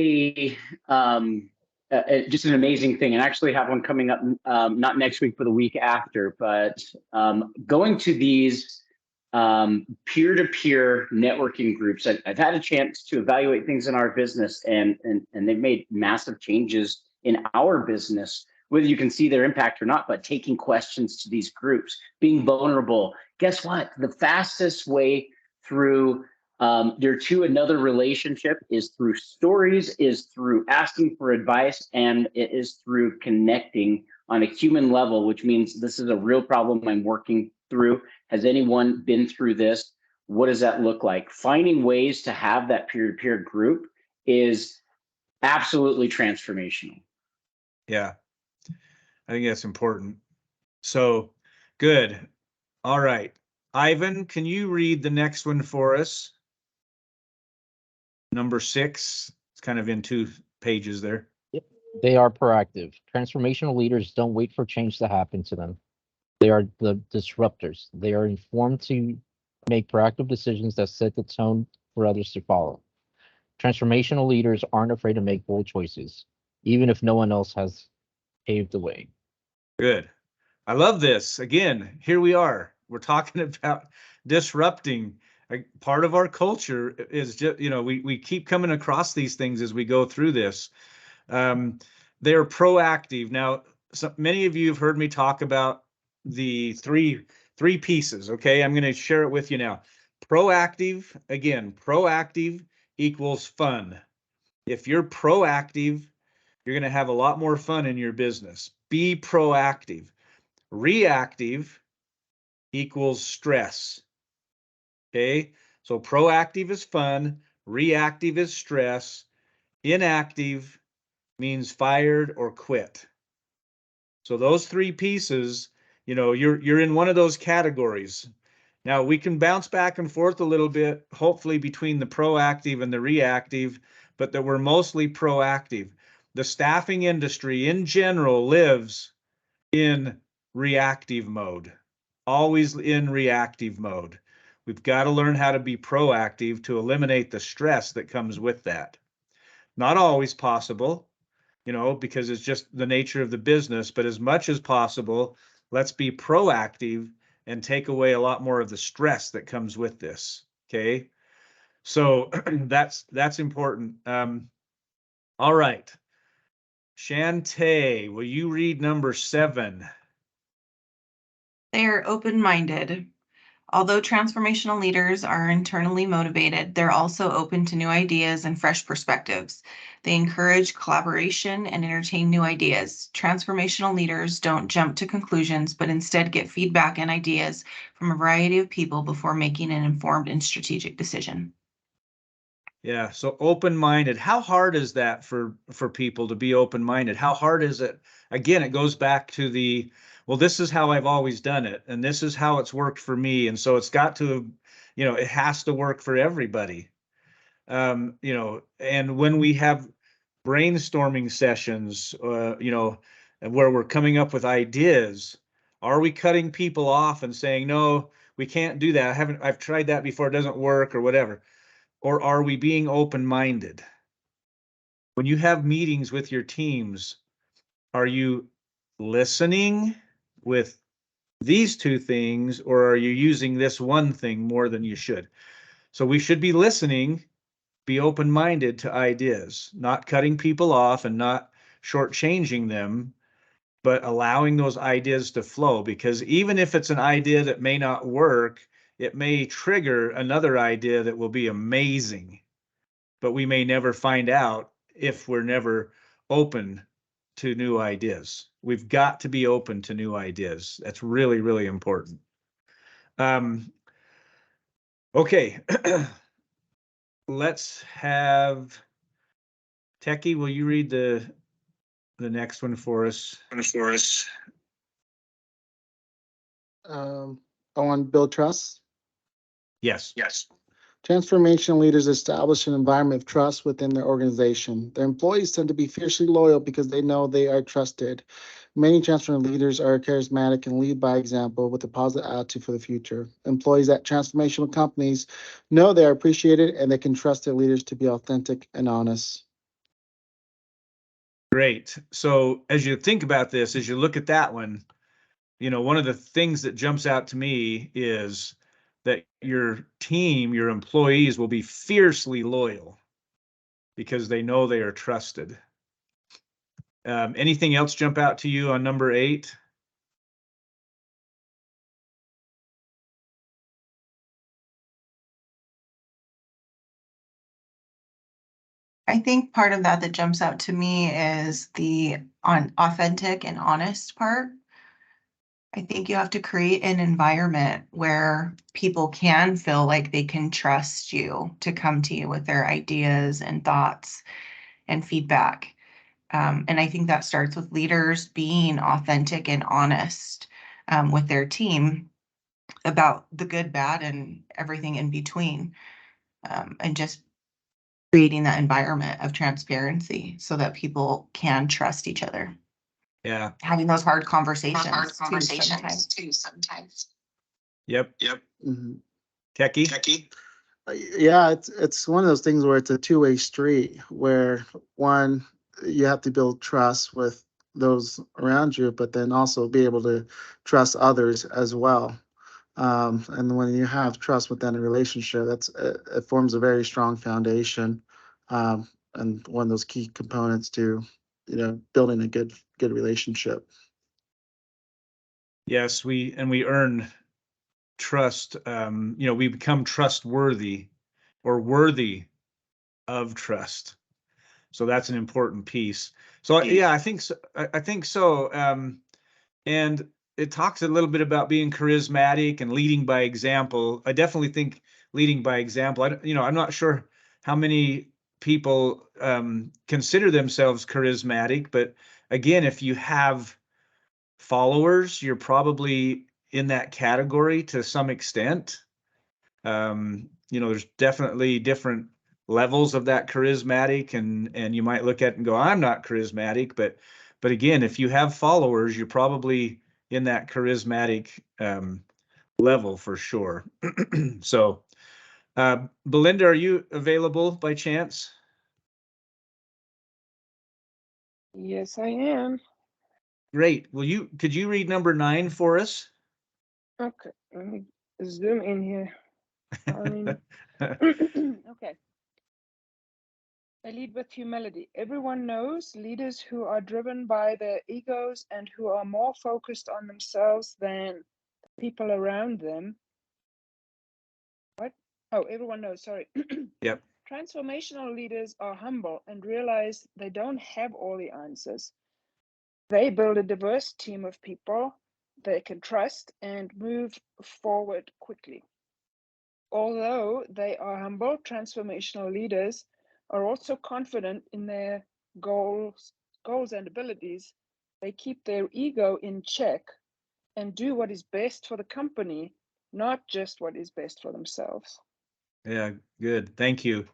just an amazing thing, and I actually have one coming up, not next week, but the week after. But going to these peer-to-peer networking groups, I've had a chance to evaluate things in our business, and they've made massive changes in our business, whether you can see their impact or not. But taking questions to these groups, being vulnerable. Guess what? The fastest way through to another relationship is through stories, is through asking for advice, and it is through connecting on a human level, which means this is a real problem I'm working through. Has anyone been through this? What does that look like? Finding ways to have that peer-to-peer group is absolutely transformational. Yeah, I think that's important. So good. All right. Ivan, can you read the next one for us? Number 6. It's kind of in 2 pages there. Yep. They are proactive. Transformational leaders don't wait for change to happen to them. They are the disruptors. They are informed to make proactive decisions that set the tone for others to follow. Transformational leaders aren't afraid to make bold choices, even if no one else has paved the way. Good. I love this. Again, here we are. We're talking about disrupting. Part of our culture is just, we keep coming across these things as we go through this. They're proactive. Now, many of you have heard me talk about the three pieces. Okay, I'm going to share it with you now. Proactive, again, proactive equals fun. If you're proactive, you're going to have a lot more fun in your business. Be proactive. Reactive equals stress. Okay, so proactive is fun, reactive is stress, inactive means fired or quit. So those 3 pieces, you're in one of those categories. Now we can bounce back and forth a little bit, hopefully between the proactive and the reactive, but that we're mostly proactive. The staffing industry in general lives in reactive mode, always in reactive mode. We've got to learn how to be proactive to eliminate the stress that comes with that. Not always possible, because it's just the nature of the business, but as much as possible, let's be proactive and take away a lot more of the stress that comes with this. Okay. So that's important. All right. Shantae, will you read number 7? They are open-minded. Although transformational leaders are internally motivated, they're also open to new ideas and fresh perspectives. They encourage collaboration and entertain new ideas. Transformational leaders don't jump to conclusions, but instead get feedback and ideas from a variety of people before making an informed and strategic decision. Yeah, so open-minded. How hard is that for people to be open-minded? How hard is it? Again, it goes back to well, this is how I've always done it, and this is how it's worked for me, and so it's got to, it has to work for everybody. And when we have brainstorming sessions, where we're coming up with ideas, are we cutting people off and saying, no, we can't do that? I've tried that before, it doesn't work, or whatever. Or are we being open-minded? When you have meetings with your teams, are you listening with these 2 things, or are you using this one thing more than you should? So we should be listening, be open-minded to ideas, not cutting people off and not shortchanging them, but allowing those ideas to flow. Because even if it's an idea that may not work, it may trigger another idea that will be amazing. But we may never find out if we're never open to new ideas. We've got to be open to new ideas. That's really, really important. Okay. Let's have Techie, will you read the next one for us? I want to build trust. Yes. Transformation leaders establish an environment of trust within their organization. Their employees tend to be fiercely loyal because they know they are trusted. Many transformational leaders are charismatic and lead by example with a positive attitude for the future. Employees at transformational companies know they are appreciated and they can trust their leaders to be authentic and honest. Great. So as you think about this, as you look at that one, one of the things that jumps out to me is that your team, your employees will be fiercely loyal because they know they are trusted. Anything else jump out to you on number 8? I think part of that jumps out to me is the authentic and honest part. I think you have to create an environment where people can feel like they can trust you to come to you with their ideas and thoughts and feedback. And I think that starts with leaders being authentic and honest with their team about the good, bad, and everything in between. And just creating that environment of transparency so that people can trust each other. Yeah. Having those hard conversations too sometimes. Yep. Mm-hmm. Techie? Yeah, it's one of those things where it's a two-way street where one, you have to build trust with those around you, but then also be able to trust others as well. And when you have trust within a relationship, it forms a very strong foundation, and one of those key components to building a good relationship. Yes, we earn trust. We become trustworthy or worthy of trust. So that's an important piece. So yeah, I think so. I think so. And it talks a little bit about being charismatic and leading by example. I definitely think leading by example. I'm not sure how many people consider themselves charismatic, but again, if you have followers, you're probably in that category to some extent. There's definitely different levels of that charismatic, and you might look at it and go, I'm not charismatic, but again, if you have followers, you're probably in that charismatic level for sure. So, Belinda, are you available by chance? Yes, I am. Great. Could you read number 9 for us? Okay, let me zoom in here. Okay. They lead with humility. Everyone knows leaders who are driven by their egos and who are more focused on themselves than people around them. What? Oh, everyone knows, sorry. Yep. Transformational leaders are humble and realize they don't have all the answers. They build a diverse team of people they can trust and move forward quickly. Although they are humble, transformational leaders are also confident in their goals and abilities. They keep their ego in check and do what is best for the company, not just what is best for themselves. Yeah, good. Thank you.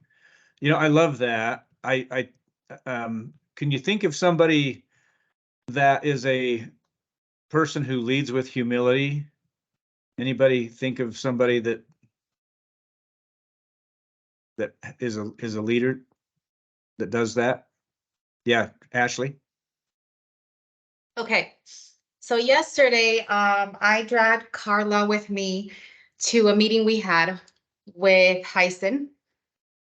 I love that. Can you think of somebody that is a person who leads with humility? Anybody think of somebody that is a leader that does that? Yeah, Ashley. Okay. So yesterday, I dragged Carla with me to a meeting we had with Hyson.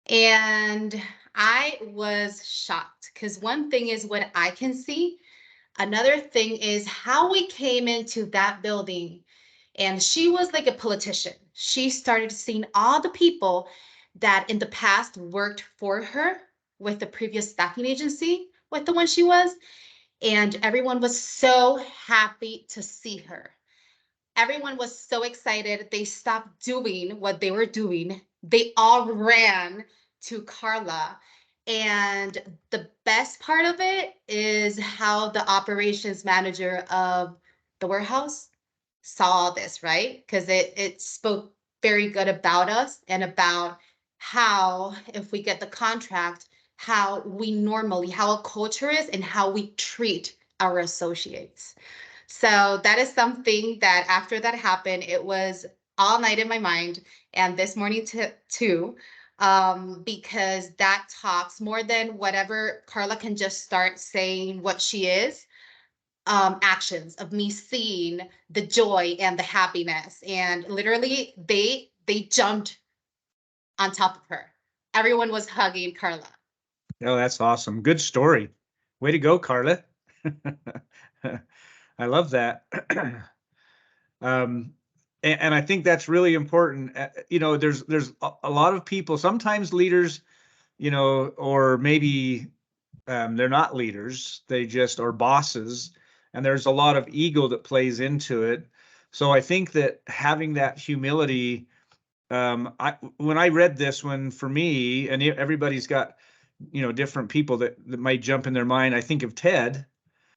And I was shocked because one thing is what I can see. Another thing is how we came into that building. And she was like a politician. She started seeing all the people that in the past worked for her with the previous staffing agency, with the one she was. and everyone was so happy to see her. Everyone was so excited. They stopped doing what they were doing. They all ran to Carla. And the best part of it is how the operations manager of the warehouse saw this, right? Because it spoke very good about us and about how, if we get the contract, how our culture is and how we treat our associates. So that is something that after that happened, it was all night in my mind, and this morning too, because that talks more than whatever Carla can just start saying what she is. Actions of me seeing the joy and the happiness, and literally they jumped on top of her. Everyone was hugging Carla. Oh, that's awesome. Good story. Way to go, Carla. I love that. And I think that's really important. There's a lot of people, sometimes leaders, or maybe they're not leaders, they just are bosses, and there's a lot of ego that plays into it. So I think that having that humility, when I read this one, for me, and everybody's got, different people that might jump in their mind. I think of Ted,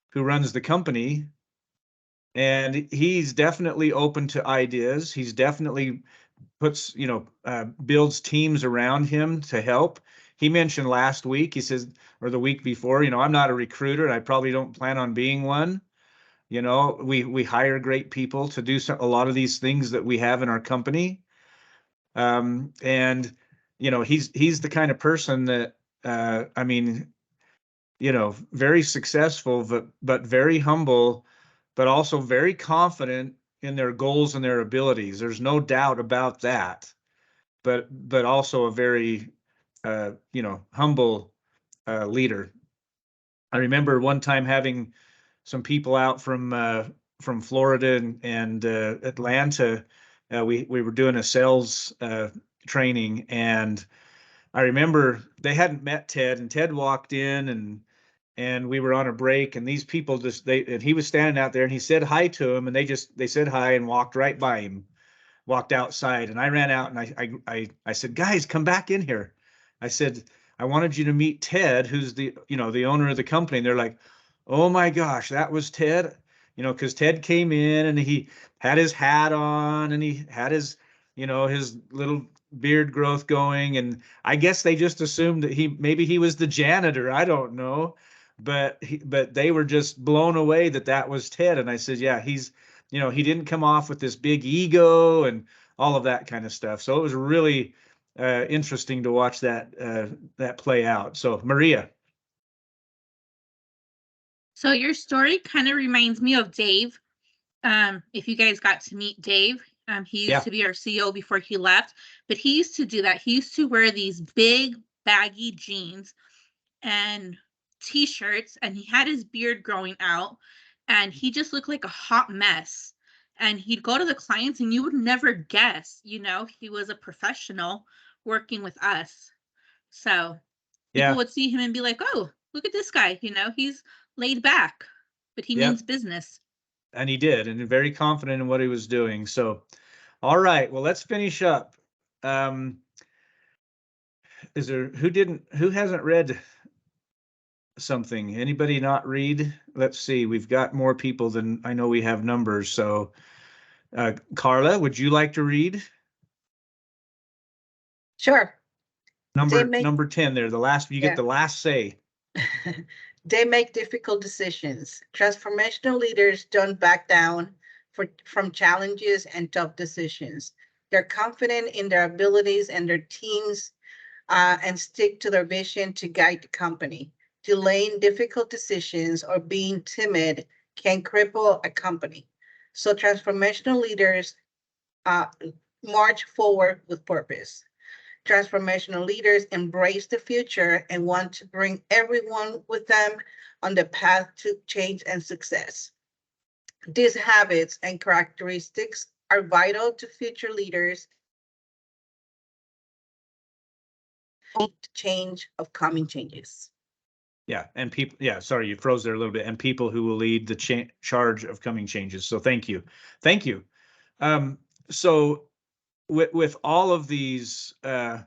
who runs the company, and he's definitely open to ideas. He's definitely puts, builds teams around him to help. He mentioned last week, he says, or the week before, I'm not a recruiter, and I probably don't plan on being one. We hire great people to do a lot of these things that we have in our company. And he's the kind of person that, very successful, but very humble, but also very confident in their goals and their abilities. There's no doubt about that. But also a very humble leader. I remember one time having some people out from Florida and Atlanta. We were doing a sales training, and I remember they hadn't met Ted, and Ted walked in, and we were on a break, and these people and he was standing out there, and he said hi to him, and they said hi and walked right by him, walked outside, and I ran out, and I said, guys, come back in here. I said, I wanted you to meet Ted, who's the owner of the company. And they're like, oh my gosh, that was Ted. Because Ted came in and he had his hat on, and he had his little beard growth going. And I guess they just assumed that maybe he was the janitor. I don't know. But they were just blown away that was Ted. And I said, yeah, he didn't come off with this big ego and all of that kind of stuff. So it was really interesting to watch that play out. So Maria. So your story kind of reminds me of Dave. If you guys got to meet Dave, he used to be our CEO before he left, but he used to do that. He used to wear these big baggy jeans and t-shirts, and he had his beard growing out, and he just looked like a hot mess. And he'd go to the clients, and you would never guess, he was a professional working with us. So people would see him and be like, oh, look at this guy, he's laid back, but he means business. And he did, and very confident in what he was doing. So, all right, well, let's finish up. Who hasn't read something? Anybody not read? Let's see. We've got more people than I know we have numbers. So, Carla, would you like to read? Sure. Number 10 there. You get the last say. They make difficult decisions. Transformational leaders don't back down from challenges and tough decisions. They're confident in their abilities and their teams, and stick to their vision to guide the company. Delaying difficult decisions or being timid can cripple a company. So transformational leaders march forward with purpose. Transformational leaders embrace the future and want to bring everyone with them on the path to change and success. These habits and characteristics are vital to future leaders change of coming changes. Yeah, and people, yeah, sorry, you froze there a little bit. And people who will lead the charge of coming changes. So thank you. Thank you. So with all of these, that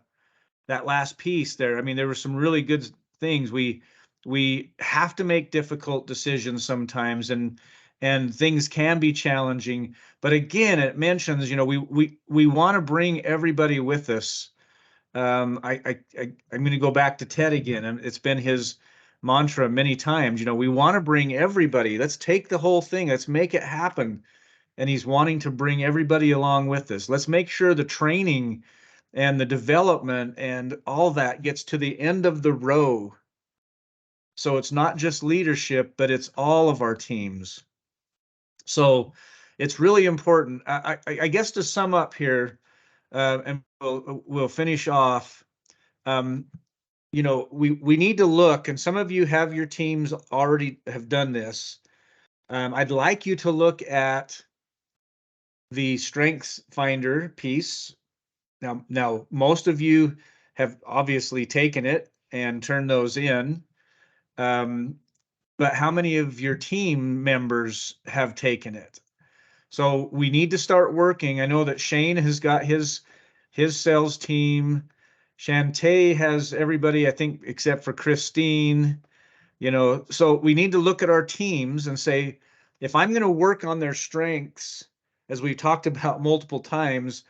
last piece there, I mean, there were some really good things. We have to make difficult decisions sometimes, and things can be challenging. But again, it mentions, you know, we want to bring everybody with us. I'm going to go back to Ted again, and it's been his mantra many times. You know, we want to bring everybody. Let's take the whole thing. Let's make it happen. And he's wanting to bring everybody along with us. Let's make sure the training and the development and all that gets to the end of the row. So it's not just leadership, but it's all of our teams. So it's really important. I guess to sum up here, and we'll finish off. You know, we need to look, and some of you have your teams already have done this. I'd like you to look at the Strengths Finder piece. Now most of you have obviously taken it and turned those in. But how many of your team members have taken it? So we need to start working. I know that Shane has got his sales team. Shantae has everybody, I think, except for Christine. You know, so we need to look at our teams and say, if I'm going to work on their strengths, as we've talked about multiple times,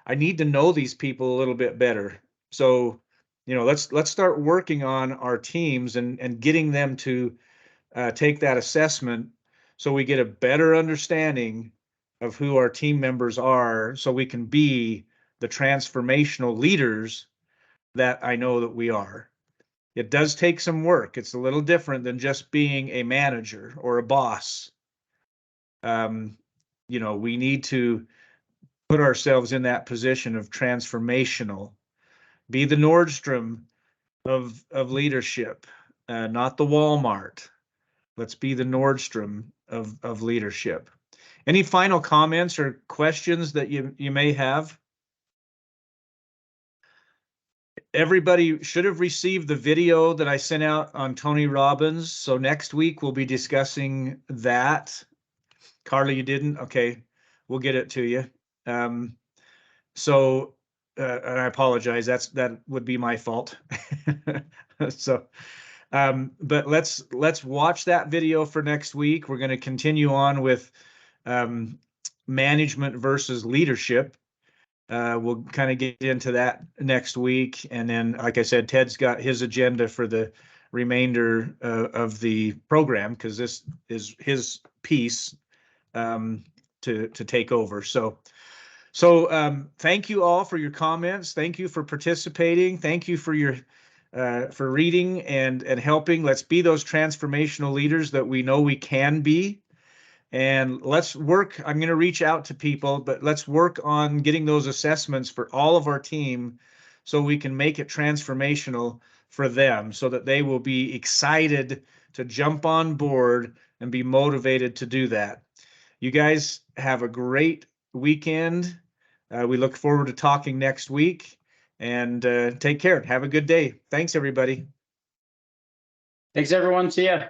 I need to know these people a little bit better. So, you know, let's start working on our teams and getting them to take that assessment, so we get a better understanding of who our team members are, so we can be the transformational leaders that I know that we are. It does take some work. It's a little different than just being a manager or a boss. You know, we need to put ourselves in that position of transformational, be the Nordstrom of leadership, not the Walmart. Let's be the Nordstrom of leadership. Any final comments or questions that you may have? Everybody should have received the video that I sent out on Tony Robbins. So next week we'll be discussing that. Carly, you didn't? Okay, we'll get it to you. So, and I apologize. That would be my fault. So, but let's watch that video for next week. We're going to continue on with management versus leadership. We'll kind of get into that next week. And then, like I said, Ted's got his agenda for the remainder of the program, because this is his piece to take over. So thank you all for your comments. Thank you for participating. Thank you for your for reading and helping. Let's be those transformational leaders that we know we can be. And let's work. I'm going to reach out to people, but let's work on getting those assessments for all of our team, so we can make it transformational for them, so that they will be excited to jump on board and be motivated to do that. You guys have a great weekend. We look forward to talking next week, and take care. Have a good day. Thanks, everybody. Thanks, everyone. See ya.